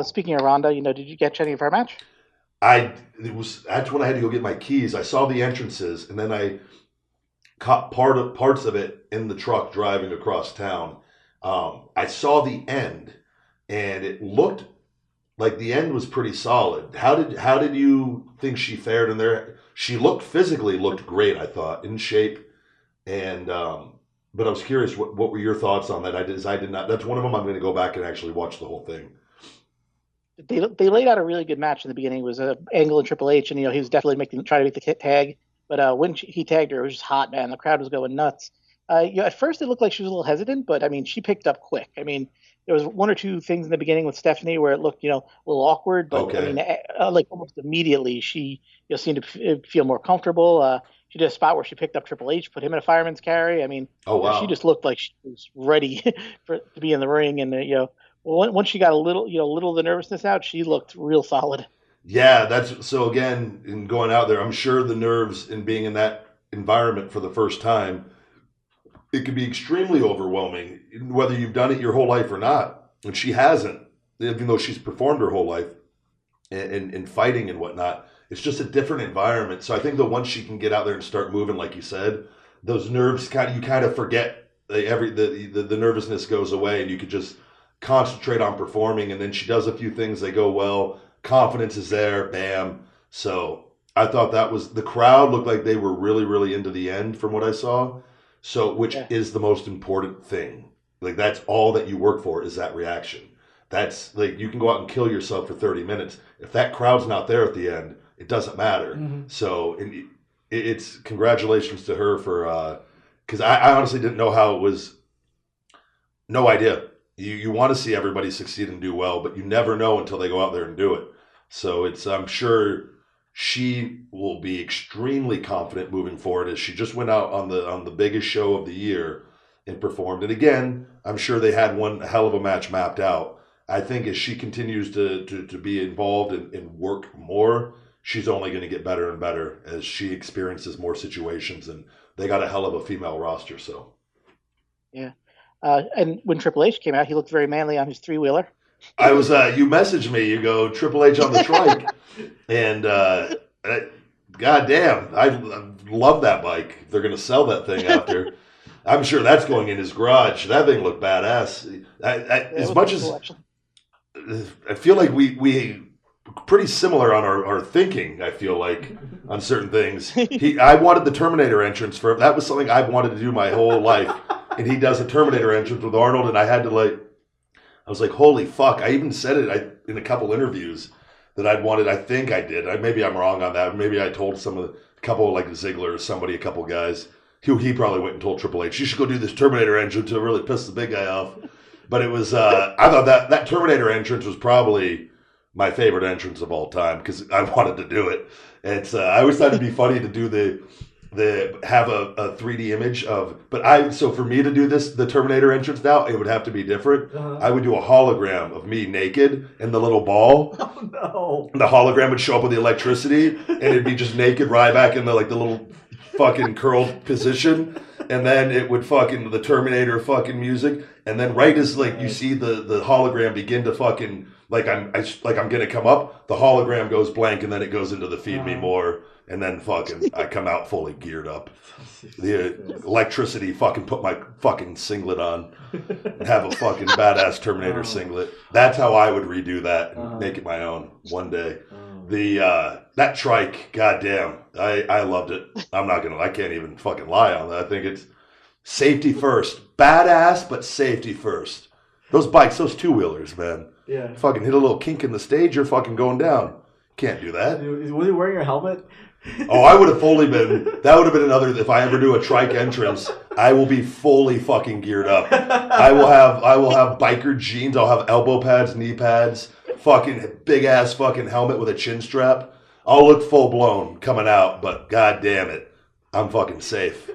Speaking of Ronda, did you catch any of her match? That's when I had to go get my keys. I saw the entrances, and then I caught parts of it in the truck driving across town. I saw the end, and it looked like the end was pretty solid. How did you think she fared in there? She looked great. I thought in shape, and but I was curious what were your thoughts on that? I did not. That's one of them. I'm going to go back and actually watch the whole thing. They laid out a really good match in the beginning. It was Angle and Triple H, and he was definitely trying to make the tag. But when he tagged her, it was just hot, man. The crowd was going nuts. At first it looked like she was a little hesitant, but I mean, she picked up quick. I mean, there was one or two things in the beginning with Stephanie where it looked, a little awkward, but I mean, Okay. like almost immediately she, seemed to feel more comfortable. She did a spot where she picked up Triple H, put him in a fireman's carry. I mean, Oh she wow. just looked like she was ready to be in the ring, and once she got a little, little of the nervousness out, she looked real solid. Yeah, that's so again, in going out there, I'm sure the nerves in being in that environment for the first time, it can be extremely overwhelming, whether you've done it your whole life or not. And she hasn't, even though she's performed her whole life in fighting and whatnot. It's just a different environment. So I think that once she can get out there and start moving, like you said, those nerves you kind of forget the nervousness goes away, and you could just concentrate on performing. And then she does a few things, they go well, confidence is there, bam. So I thought that was the crowd looked like they were really, really into the end from what I saw. So which Yeah, is the most important thing. Like that's all that you work for is that reaction. That's like you can go out and kill yourself for 30 minutes. If that crowd's not there at the end, it doesn't matter. hmm So it's congratulations to her for because I honestly didn't know how it was. No idea. You want to see everybody succeed and do well, but you never know until they go out there and do it. So it's I'm sure she will be extremely confident moving forward as she just went out on the biggest show of the year and performed. And again, I'm sure they had one hell of a match mapped out. I think as she continues to be involved and work more, she's only going to get better and better as she experiences more situations. And they got a hell of a female roster. So yeah. And when Triple H came out, he looked very manly on his three wheeler. I was you messaged me, you go Triple H on the trike, and God damn, I love that bike. They're gonna sell that thing after. I'm sure that's going in his garage. That thing looked badass. Yeah, it As was much pretty as cool, actually. I feel like we pretty similar on our thinking. I feel like on certain things. I wanted the Terminator entrance for that was something I've wanted to do my whole life, and he does a Terminator entrance with Arnold, and I had to like I was like, holy fuck! I even said it in a couple interviews that I'd wanted. I think I did. Maybe I'm wrong on that. Maybe I told some of the couple like Ziggler or somebody, a couple guys. He probably went and told Triple H, you should go do this Terminator entrance to really piss the big guy off. But it was I thought that Terminator entrance was probably my favorite entrance of all time because I wanted to do it. It's I always thought it'd be funny to do the have a 3D image of but I so for me to do this the Terminator entrance now it would have to be different. Uh-huh. I would do a hologram of me naked and the little ball. Oh no. And the hologram would show up with the electricity and it'd be just naked Ryback in the little fucking curled position. And then it would fucking the Terminator fucking music. And then right as like you Nice. see the hologram begin to fucking like I'm gonna come up, the hologram goes blank and then it goes into the feed me Uh-huh. more and then fucking I come out fully geared up. The electricity fucking put my fucking singlet on and have a fucking badass Terminator Oh. singlet. That's how I would redo that and Uh-huh. make it my own one day. Oh. The that trike, goddamn, I loved it. I can't even fucking lie on that. I think it's safety first, badass, but safety first. Those bikes, those two wheelers, man, Yeah. fucking hit a little kink in the stage, you're fucking going down. Can't do that. Was he wearing a helmet? Oh, I would have fully been. That would have been another. If I ever do a trike entrance, I will be fully fucking geared up. I will have biker jeans. I'll have elbow pads, knee pads, fucking big ass fucking helmet with a chin strap. I'll look full blown coming out, but god damn it, I'm fucking safe.